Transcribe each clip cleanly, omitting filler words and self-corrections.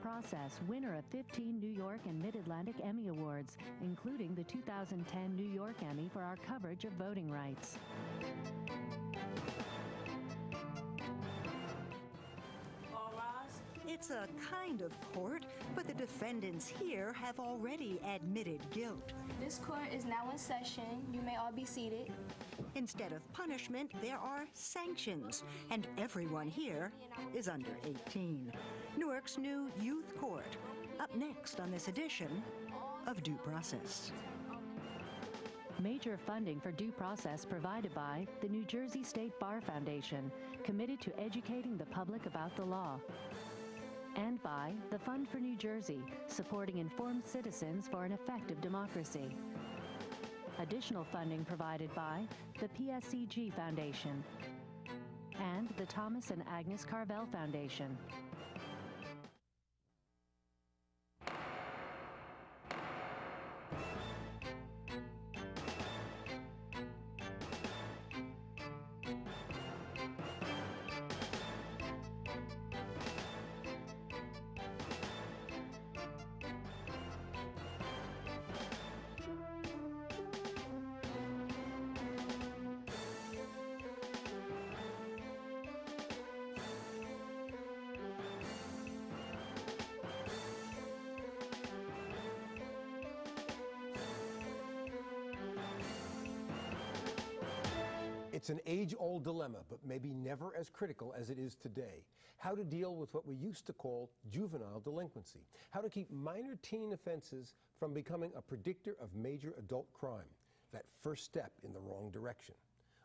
Process, winner of 15 New York and Mid-Atlantic Emmy Awards, including the 2010 New York Emmy for our coverage of voting rights. It's a kind of court, but the defendants here have already admitted guilt. This court is now in session. You may all be seated. Instead of punishment, there are sanctions, and everyone here is under 18. Newark's new youth court, up next on this edition of Due Process. Major funding for due process provided by the New Jersey State Bar Foundation, committed to educating the public about the law. And by the Fund for New Jersey, supporting informed citizens for an effective democracy. Additional funding provided by the PSCG Foundation and the Thomas and Agnes Carvel Foundation. It's an age-old dilemma, but maybe never as critical as it is today. How to deal with what we used to call juvenile delinquency. How to keep minor teen offenses from becoming a predictor of major adult crime. That first step in the wrong direction.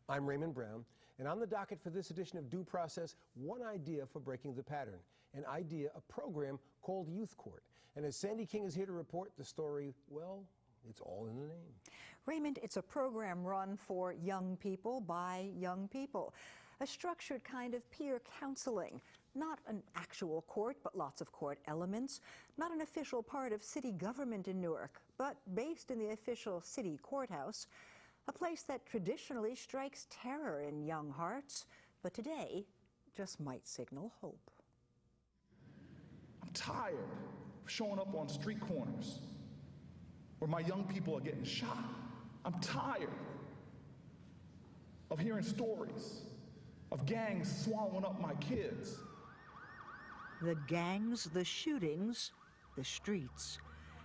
I'm Raymond Brown, and on the docket for this edition of Due Process, one idea for breaking the pattern. An idea, a program called Youth Court. And as Sandy King is here to report, the story, well, it's all in the name. Raymond, it's a program run for young people by young people. A structured kind of peer counseling. Not an actual court, but lots of court elements. Not an official part of city government in Newark, but based in the official city courthouse. A place that traditionally strikes terror in young hearts, but today just might signal hope. I'm tired of showing up on street corners where my young people are getting shot. I'm tired of hearing stories of gangs swallowing up my kids. The gangs, the shootings, the streets.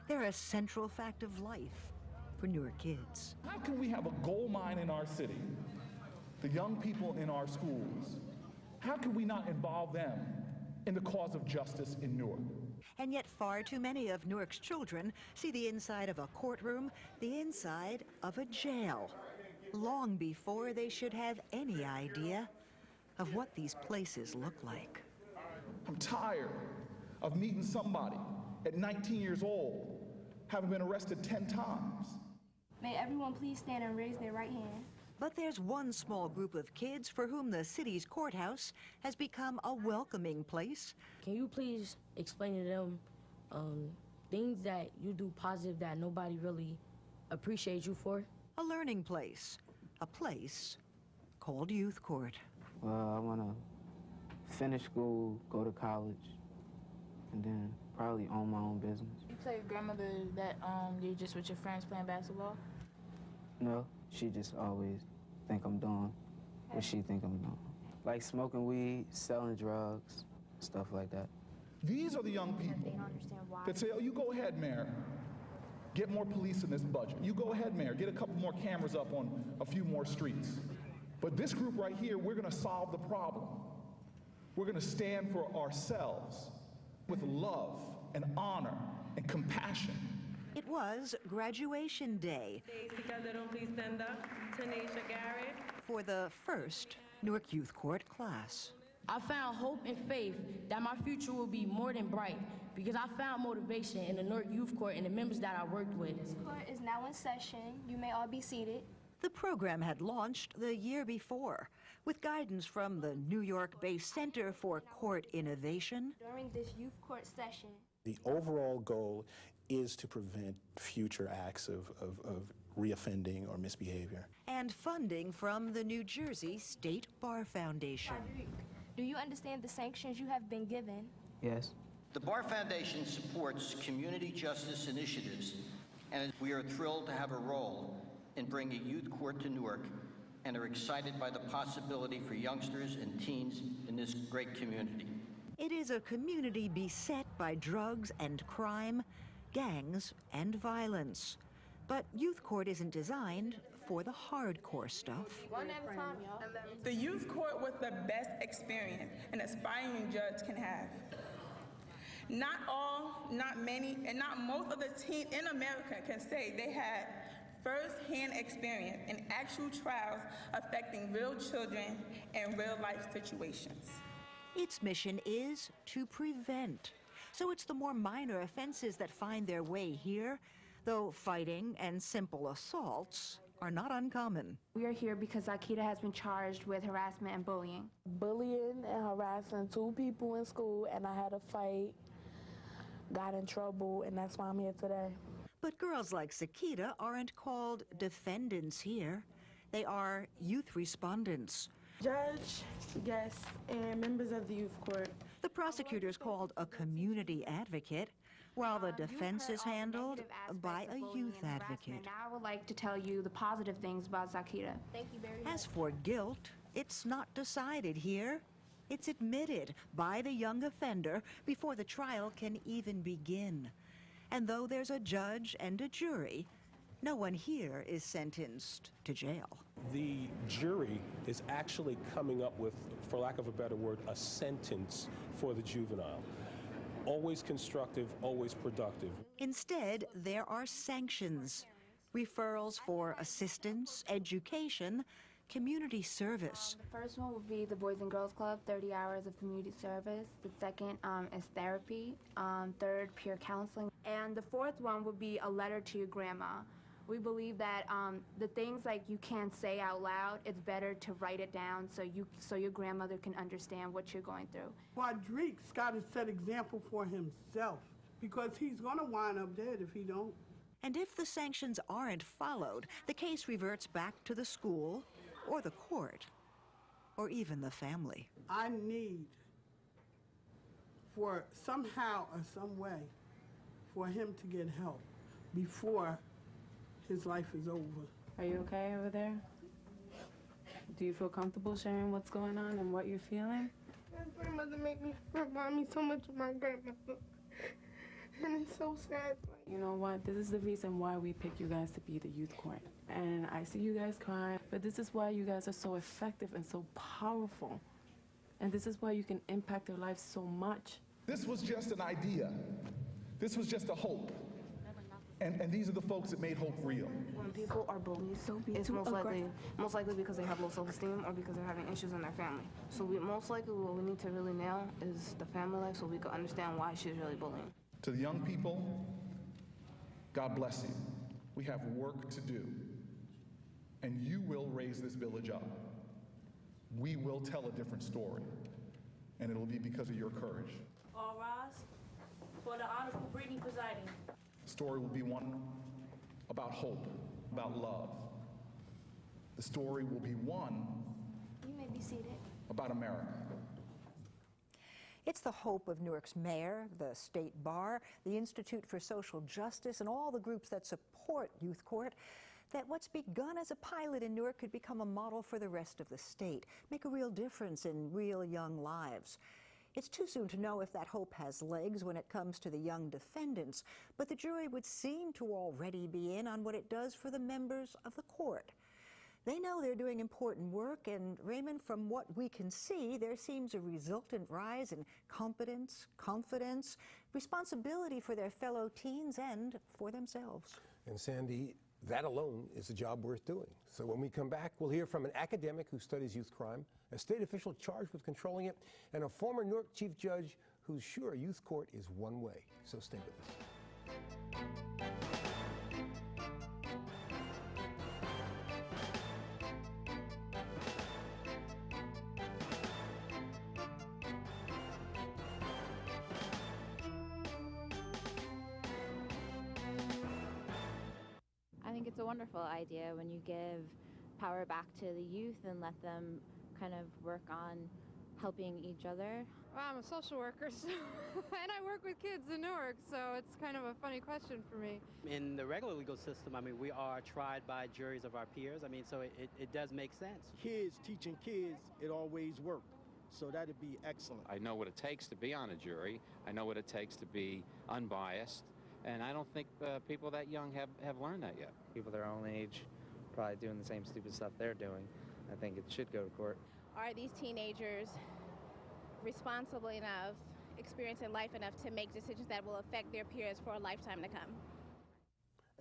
They're a central fact of life for Newark kids. How can we have a gold mine in our city, the young people in our schools? How can we not involve them in the cause of justice in Newark? And yet far too many of Newark's children see the inside of a courtroom, the inside of a jail, long before they should have any idea of what these places look like. I'm tired of meeting somebody at 19 years old, having been arrested 10 times. May everyone please stand and raise their right hand. But there's one small group of kids for whom the city's courthouse has become a welcoming place. Can you please explain to them things that you do positive that nobody really appreciates you for? A learning place, a place called Youth Court. Well, I want to finish school, go to college, and then probably own my own business. You tell your grandmother that you're just with your friends playing basketball? No, she just always think I'm doing what she think I'm doing. Like smoking weed, selling drugs, stuff like that. These are the young people that say, oh, you go ahead, Mayor. Get more police in this budget. You go ahead, Mayor. Get a couple more cameras up on a few more streets. But this group right here, we're going to solve the problem. We're going to stand for ourselves with love and honor and compassion. It was graduation day for the first Newark Youth Court class. I found hope and faith that my future will be more than bright because I found motivation in the Newark Youth Court and the members that I worked with. This court is now in session. You may all be seated. The program had launched the year before with guidance from the New York-based Center for Court Innovation. During this youth court session, the overall goal is to prevent future acts of reoffending or misbehavior. And funding from the New Jersey State Bar Foundation. Do you understand the sanctions you have been given? Yes. The Bar Foundation supports community justice initiatives, and we are thrilled to have a role in bringing youth court to Newark and are excited by the possibility for youngsters and teens in this great community. It is a community beset by drugs and crime, gangs and violence. But youth court isn't designed for the hardcore stuff. One at a time, y'all. The youth court was the best experience an aspiring judge can have. Not all, not many, and not most of the teens in America can say they had first-hand experience in actual trials affecting real children and real-life situations. Its mission is to prevent. So it's the more minor offenses that find their way here, though fighting and simple assaults are not uncommon. We are here because Akita has been charged with harassment and bullying. Bullying and harassing 2 people in school, and I had a fight, got in trouble, and that's why I'm here today. But girls like Sakita aren't called defendants here. They are youth respondents. Judge, guests, and members of the youth court. The prosecutor's called a community advocate, while the defense is handled by a youth advocate. Now I would like to tell you the positive things about Zakita. Thank you very much. As for guilt, it's not decided here. It's admitted by the young offender before the trial can even begin. And though there's a judge and a jury, no one here is sentenced to jail. The jury is actually coming up with, for lack of a better word, a sentence for the juvenile. Always constructive, always productive. Instead, there are sanctions, referrals for assistance, education, community service. The first one would be the Boys and Girls Club, 30 hours of community service. The second is therapy. Third, peer counseling. And the fourth one would be a letter to your grandma. We believe that the things like you can't say out loud, it's better to write it down so your grandmother can understand what you're going through. Rodrigue's got to set example for himself because he's going to wind up dead if he don't. And if the sanctions aren't followed, the case reverts back to the school or the court or even the family. I need for somehow or some way for him to get help before his life is over. Are you okay over there? Do you feel comfortable sharing what's going on and what you're feeling? My grandmother made me remind me so much of my grandmother. And it's so sad. You know what? This is the reason why we pick you guys to be the youth court. And I see you guys crying, but this is why you guys are so effective and so powerful. And this is why you can impact their lives so much. This was just an idea. This was just a hope. And these are the folks that made hope real. When people are bullied, it's most likely because they have low self-esteem or because they're having issues in their family. So most likely what we need to really nail is the family life so we can understand why she's really bullying. To the young people, God bless you. We have work to do. And you will raise this village up. We will tell a different story. And it'll be because of your courage. All rise for the Honorable Brittany presiding. The story will be one about hope, about love. The story will be one You may be seated. about America. It's the hope of Newark's mayor, the state bar, the Institute for Social Justice, and all the groups that support youth court, that what's begun as a pilot in Newark could become a model for the rest of the state, make a real difference in real young lives. It's too soon to know if that hope has legs when it comes to the young defendants, but the jury would seem to already be in on what it does for the members of the court. They know they're doing important work, and Raymond, from what we can see, there seems a resultant rise in competence, confidence, responsibility for their fellow teens and for themselves. And Sandy, that alone is a job worth doing. So when we come back, we'll hear from an academic who studies youth crime, a state official charged with controlling it, and a former Newark chief judge who's sure youth court is one way. So stay with us. I think it's a wonderful idea when you give power back to the youth and let them kind of work on helping each other. Well, I'm a social worker, so and I work with kids in Newark, so it's kind of a funny question for me. In the regular legal system, I mean, we are tried by juries of our peers. I mean, so it does make sense. Kids teaching kids, it always worked. So that'd be excellent. I know what it takes to be on a jury. I know what it takes to be unbiased. And I don't think people that young have learned that yet. People their own age probably doing the same stupid stuff they're doing. I think it should go to court. Are these teenagers responsible enough, experienced in life enough to make decisions that will affect their peers for a lifetime to come?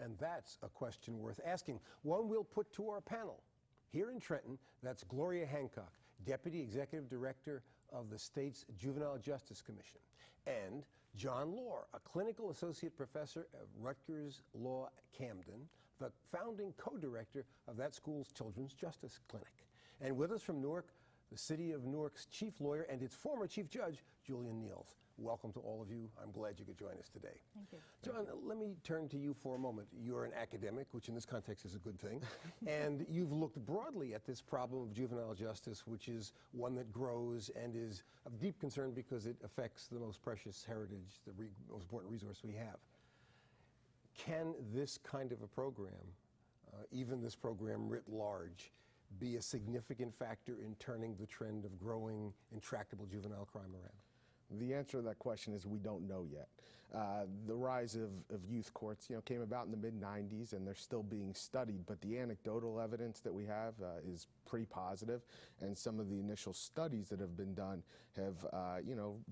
And that's a question worth asking, one we'll put to our panel. Here in Trenton, that's Gloria Hancock, Deputy Executive Director of the state's Juvenile Justice Commission, and John Lohr, a Clinical Associate Professor at Rutgers Law-Camden, the founding co-director of that school's Children's Justice Clinic. And with us from Newark, the City of Newark's chief lawyer and its former chief judge, Julien Neals. Welcome to all of you. I'm glad you could join us today. Thank you. John, let me turn to you for a moment. You're an academic, which in this context is a good thing, and you've looked broadly at this problem of juvenile justice, which is one that grows and is of deep concern because it affects the most precious heritage, the most important resource we have. Can this kind of a program, even this program writ large, be a significant factor in turning the trend of growing intractable juvenile crime around? The answer to that question is we don't know yet. The rise of youth courts, came about in the mid-90s, and they're still being studied, but the anecdotal evidence that we have is pretty positive, and some of the initial studies that have been done have,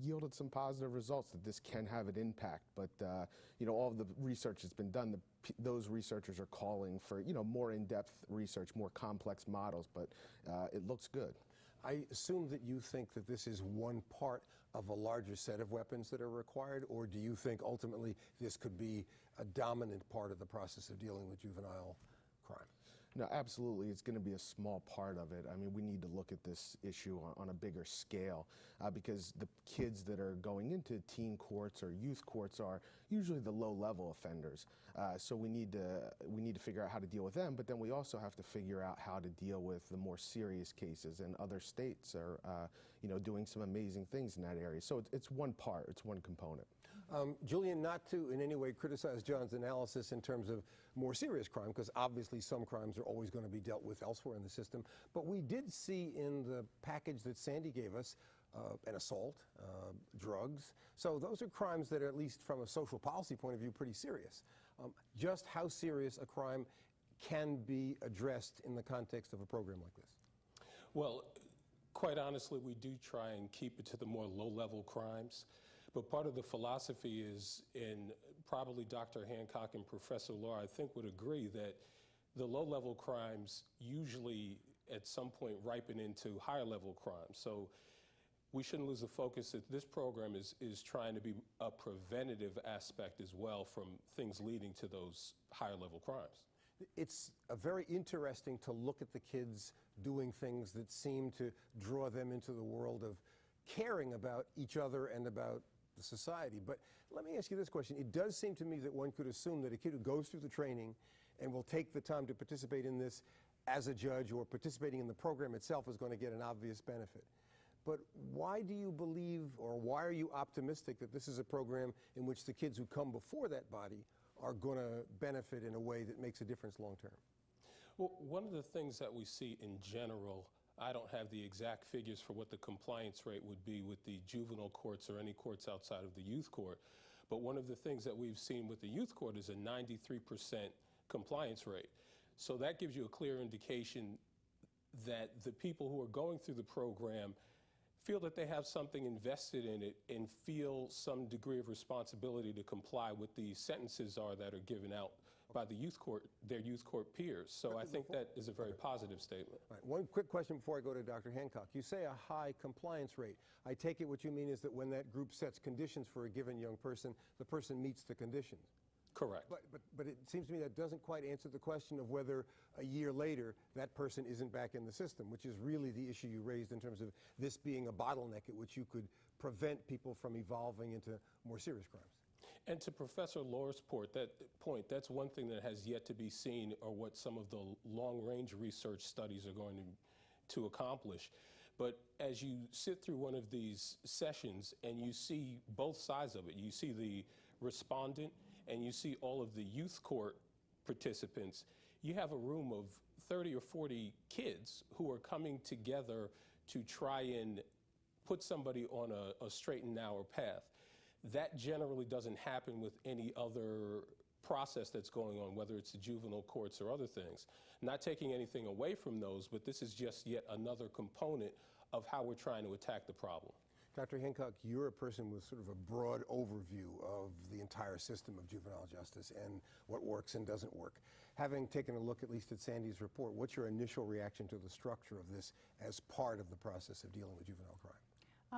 yielded some positive results that this can have an impact. But, all of the research that's been done, those researchers are calling for, more in-depth research, more complex models, but it looks good. I assume that you think that this is one part of a larger set of weapons that are required, or do you think ultimately this could be a dominant part of the process of dealing with juvenile crime? No, absolutely. It's going to be a small part of it. I mean, we need to look at this issue on a bigger scale because the kids that are going into teen courts or youth courts are usually the low-level offenders. So we need to figure out how to deal with them, but then we also have to figure out how to deal with the more serious cases, and other states are, doing some amazing things in that area. So it's one part, it's one component. Julien, not to in any way criticize John's analysis in terms of more serious crime, because obviously some crimes are always going to be dealt with elsewhere in the system, but we did see in the package that Sandy gave us an assault, drugs. So those are crimes that are, at least from a social policy point of view, pretty serious. Just how serious a crime can be addressed in the context of a program like this? Well, quite honestly, we do try and keep it to the more low-level crimes. But part of the philosophy is, and probably Dr. Hancock and Professor Lohr, I think, would agree that the low-level crimes usually at some point ripen into higher-level crimes. So we shouldn't lose the focus that this program is trying to be a preventative aspect as well from things leading to those higher-level crimes. It's very interesting to look at the kids doing things that seem to draw them into the world of caring about each other and about the society. But let me ask you this question. It does seem to me that one could assume that a kid who goes through the training and will take the time to participate in this as a judge or participating in the program itself is going to get an obvious benefit. But why do you believe, or why are you optimistic that this is a program in which the kids who come before that body are going to benefit in a way that makes a difference long term? Well, one of the things that we see in general, I don't have the exact figures for what the compliance rate would be with the juvenile courts or any courts outside of the youth court, but one of the things that we've seen with the youth court is a 93% compliance rate. So that gives you a clear indication that the people who are going through the program feel that they have something invested in it and feel some degree of responsibility to comply with the sentences that are given out by the youth court, their youth court peers. So I think that is a very positive statement. Right. One quick question before I go to Dr. Hancock. You say a high compliance rate. I take it what you mean is that when that group sets conditions for a given young person, the person meets the conditions. Correct. But it seems to me that doesn't quite answer the question of whether a year later that person isn't back in the system, which is really the issue you raised in terms of this being a bottleneck at which you could prevent people from evolving into more serious crimes. And to Professor Lohr's point, that's one thing that has yet to be seen, or what some of the long-range research studies are going to accomplish. But as you sit through one of these sessions and you see both sides of it, you see the respondent and you see all of the youth court participants, you have a room of 30 or 40 kids who are coming together to try and put somebody on a straight and narrow path. That generally doesn't happen with any other process that's going on, whether it's the juvenile courts or other things. Not taking anything away from those, but this is just yet another component of how we're trying to attack the problem. Dr. Hancock, you're a person with sort of a broad overview of the entire system of juvenile justice and what works and doesn't work. Having taken a look at least at Sandy's report, what's your initial reaction to the structure of this as part of the process of dealing with juvenile crime?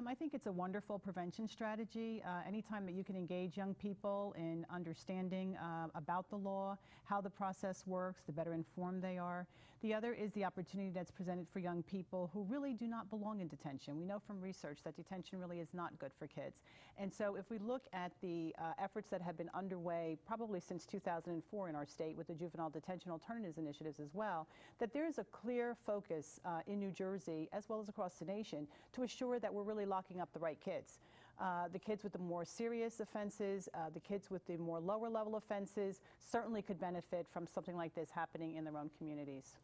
I think it's a wonderful prevention strategy. Anytime that you can engage young people in understanding about the law, how the process works, the better informed they are. The other is the opportunity that's presented for young people who really do not belong in detention. We know from research that detention really is not good for kids. And so if we look at the efforts that have been underway probably since 2004 in our state with the Juvenile Detention Alternatives Initiatives as well, that there is a clear focus in New Jersey as well as across the nation to assure that we're really locking up the right kids. The kids with the more serious offenses, the kids with the more lower level offenses certainly could benefit from something like this happening in their own communities.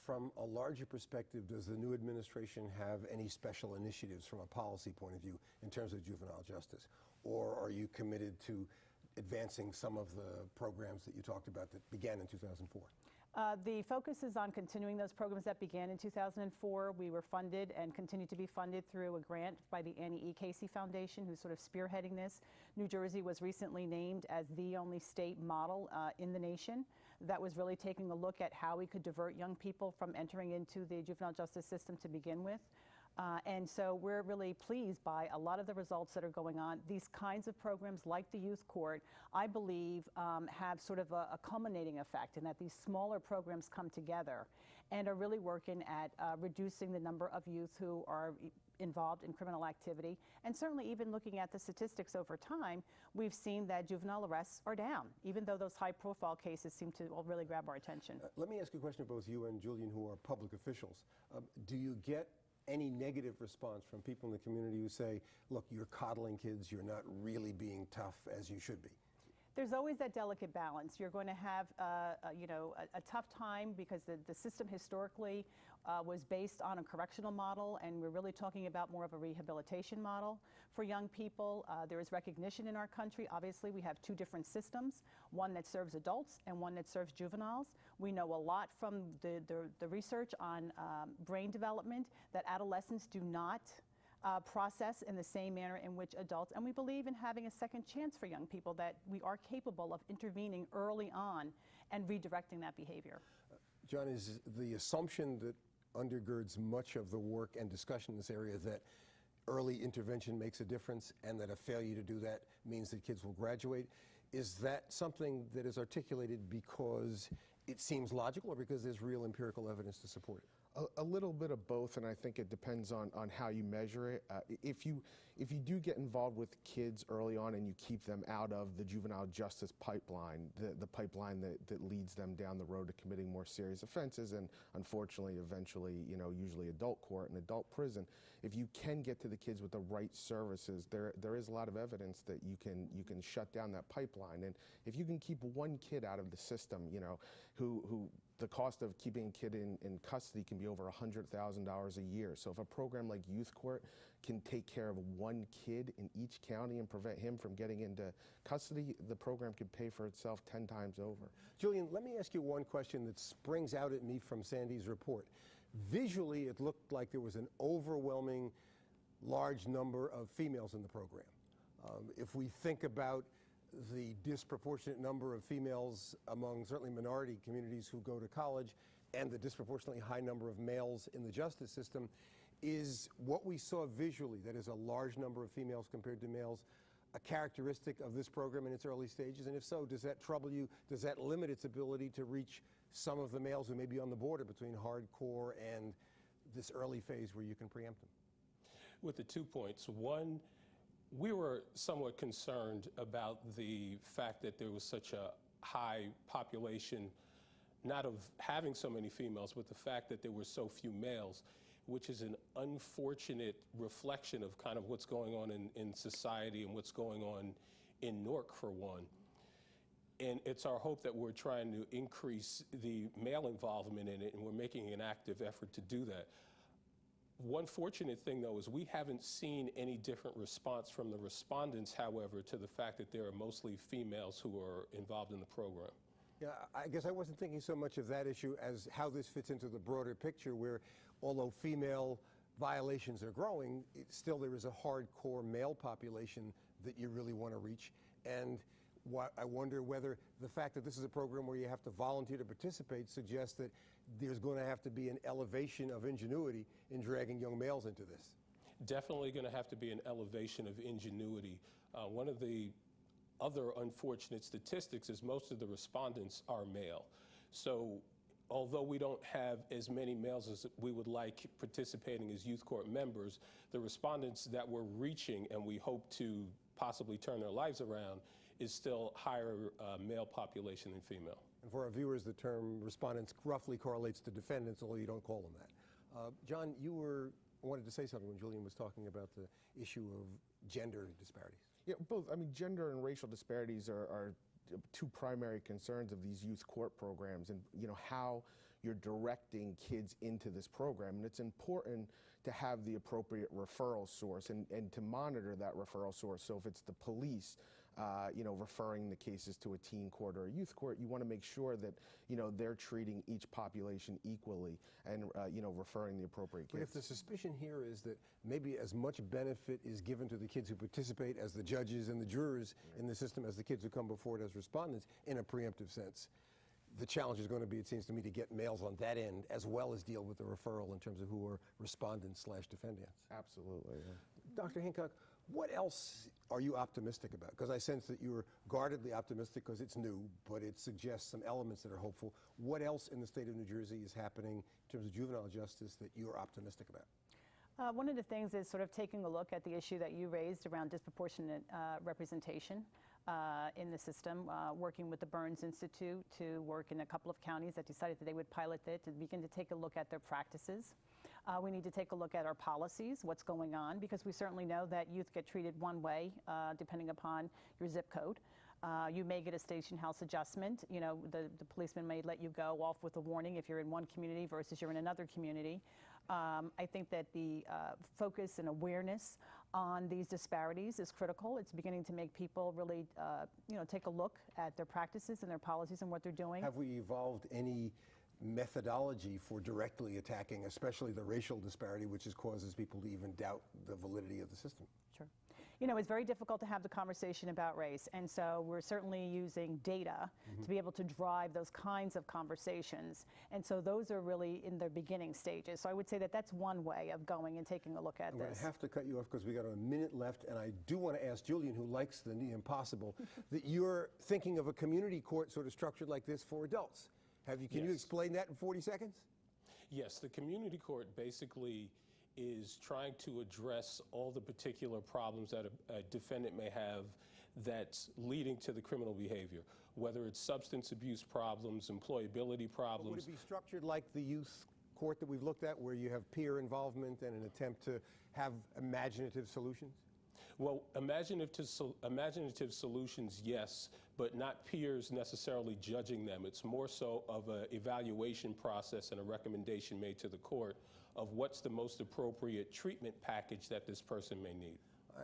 From a larger perspective, does the new administration have any special initiatives from a policy point of view in terms of juvenile justice? Or are you committed to advancing some of the programs that you talked about that began in 2004? The focus is on continuing those programs that began in 2004. We were funded and continue to be funded through a grant by the Annie E. Casey Foundation, who's sort of spearheading this. New Jersey was recently named as the only state model in the nation that was really taking a look at how we could divert young people from entering into the juvenile justice system to begin with. And so we're really pleased by a lot of the results that are going on. These kinds of programs like the youth court, I believe, have sort of a culminating effect in that these smaller programs come together and are really working at reducing the number of youth who are involved in criminal activity. And certainly even looking at the statistics over time, we've seen that juvenile arrests are down, even though those high profile cases seem to really grab our attention. Let me ask you a question of both you and Julien, who are public officials. Do you get any negative response from people in the community who say, look, you're coddling kids, you're not really being tough as you should be? There's always that delicate balance. You're going to have a tough time because the system historically was based on a correctional model, and we're really talking about more of a rehabilitation model for young people. There is recognition in our country. Obviously, we have two different systems, one that serves adults and one that serves juveniles. We know a lot from the research on brain development that adolescents do not process in the same manner in which adults, and we believe in having a second chance for young people, that we are capable of intervening early on and redirecting that behavior. John, is the assumption that undergirds much of the work and discussion in this area that early intervention makes a difference and that a failure to do that means that kids will graduate? Is that something that is articulated because it seems logical or because there's real empirical evidence to support it? A little bit of both, and I think it depends on how you measure it. If you do get involved with kids early on and you keep them out of the juvenile justice pipeline, the pipeline that leads them down the road to committing more serious offenses and unfortunately eventually, usually adult court and adult prison, if you can get to the kids with the right services, there is a lot of evidence that you can shut down that pipeline. And if you can keep one kid out of the system, who the cost of keeping a kid in custody can be over $100,000 a year. So if a program like Youth Court can take care of one kid in each county and prevent him from getting into custody, the program could pay for itself 10 times over. Julien, let me ask you one question that springs out at me from Sandy's report. Visually, it looked like there was an overwhelming large number of females in the program. If we think about the disproportionate number of females among certainly minority communities who go to college and the disproportionately high number of males in the justice system, is what we saw visually, that is a large number of females compared to males, a characteristic of this program in its early stages? And if so, does that trouble you? Does that limit its ability to reach some of the males who may be on the border between hardcore and this early phase where you can preempt them? With the 2 points. One, we were somewhat concerned about the fact that there was such a high population, not of having so many females, but the fact that there were so few males. which is an unfortunate reflection of kind of what's going on in society and what's going on in Newark, for one. And it's our hope that we're trying to increase the male involvement in it, and we're making an active effort to do that. One fortunate thing, though, is we haven't seen any different response from the respondents, however, to the fact that there are mostly females who are involved in the program. Yeah, I guess I wasn't thinking so much of that issue as how this fits into the broader picture where, although female violations are growing, still there is a hardcore male population that you really want to reach. And I wonder whether the fact that this is a program where you have to volunteer to participate suggests that there's going to have to be an elevation of ingenuity in dragging young males into this. Definitely going to have to be an elevation of ingenuity. One of the other unfortunate statistics is most of the respondents are male. So although we don't have as many males as we would like participating as youth court members, the respondents that we're reaching and we hope to possibly turn their lives around is still higher male population than female. And for our viewers, the term respondents roughly correlates to defendants, although you don't call them that. John, you wanted to say something when Julien was talking about the issue of gender disparities. Yeah, both. I mean, gender and racial disparities are two primary concerns of these youth court programs, and how you're directing kids into this program. And it's important to have the appropriate referral source and to monitor that referral source. So if it's the police, referring the cases to a teen court or a youth court, you want to make sure that, they're treating each population equally and, referring the appropriate kids. But if the suspicion here is that maybe as much benefit is given to the kids who participate as the judges and the jurors in the system as the kids who come before it as respondents in a preemptive sense, the challenge is going to be, it seems to me, to get males on that end as well as deal with the referral in terms of who are respondents/defendants. Absolutely. Yeah. Dr. Hancock, what else are you optimistic about? Because I sense that you're guardedly optimistic because it's new, but it suggests some elements that are hopeful. What else in the state of New Jersey is happening in terms of juvenile justice that you're optimistic about? One of the things is sort of taking a look at the issue that you raised around disproportionate representation in the system, working with the Burns Institute to work in a couple of counties that decided that they would pilot it, to begin to take a look at their practices. We need to take a look at our policies, what's going on, because we certainly know that youth get treated one way depending upon your zip code. You may get a station house adjustment. The policeman may let you go off with a warning if you're in one community versus you're in another community. I think that the focus and awareness on these disparities is critical. It's beginning to make people really, take a look at their practices and their policies and what they're doing. Have we evolved any methodology for directly attacking, especially the racial disparity, which causes people to even doubt the validity of the system? Sure. It's very difficult to have the conversation about race, and so we're certainly using data to be able to drive those kinds of conversations, and so those are really in their beginning stages. So I would say that that's one way of going and taking a look at this. I'm going to have to cut you off because we got a minute left, and I do want to ask Julien, who likes the impossible, that you're thinking of a community court sort of structured like this for adults. Can you explain that in 40 seconds? Yes, the community court basically is trying to address all the particular problems that a defendant may have that's leading to the criminal behavior, whether it's substance abuse problems, employability problems. Would it be structured like the youth court that we've looked at, where you have peer involvement and an attempt to have imaginative solutions? Well, imaginative solutions, yes, but not peers necessarily judging them. It's more so of an evaluation process and a recommendation made to the court of what's the most appropriate treatment package that this person may need.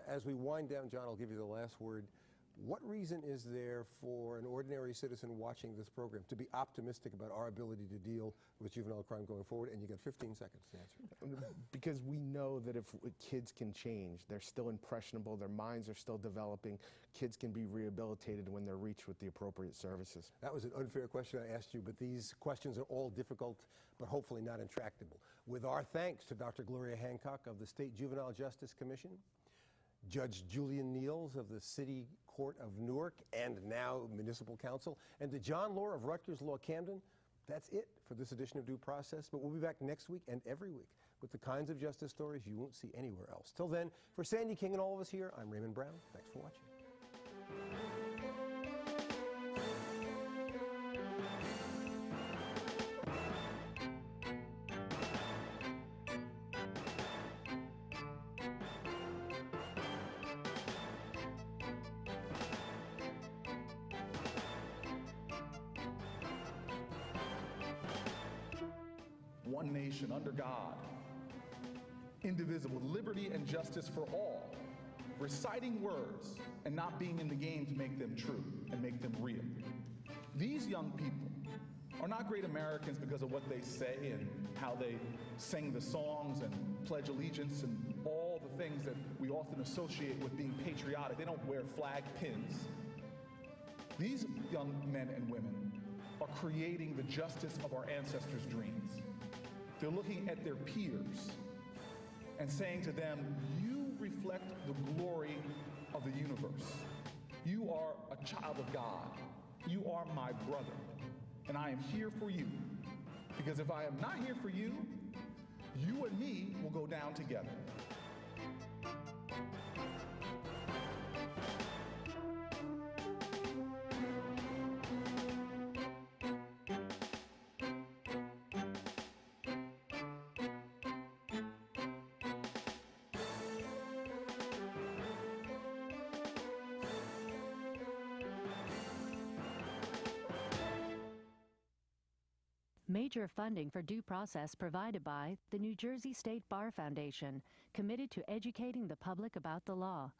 As we wind down, John, I'll give you the last word. What reason is there for an ordinary citizen watching this program to be optimistic about our ability to deal with juvenile crime going forward? And you got 15 seconds to answer. Because we know that if kids can change, they're still impressionable, their minds are still developing, kids can be rehabilitated when they're reached with the appropriate services. That was an unfair question I asked you, but these questions are all difficult, but hopefully not intractable. With our thanks to Dr. Gloria Hancock of the State Juvenile Justice Commission, Judge Julien Neals of the City Court of Newark and now Municipal Counsel, and to John Lohr of Rutgers Law-Camden. That's it for this edition of Due Process, but we'll be back next week and every week with the kinds of justice stories you won't see anywhere else. Till then, for Sandy King and all of us here, I'm Raymond Brown. Thanks for watching. one nation, under God, indivisible, with liberty and justice for all, reciting words and not being in the game to make them true and make them real. These young people are not great Americans because of what they say and how they sing the songs and pledge allegiance and all the things that we often associate with being patriotic. They don't wear flag pins. These young men and women are creating the justice of our ancestors' dreams. They're looking at their peers and saying to them, you reflect the glory of the universe. You are a child of God. You are my brother, and I am here for you. Because if I am not here for you, you and me will go down together. Major funding for due process provided by the New Jersey State Bar Foundation, committed to educating the public about the law.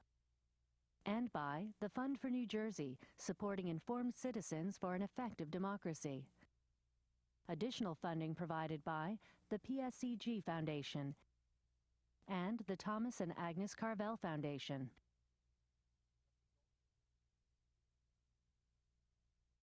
And by the Fund for New Jersey, supporting informed citizens for an effective democracy. Additional funding provided by the PSCG Foundation and the Thomas and Agnes Carvel Foundation.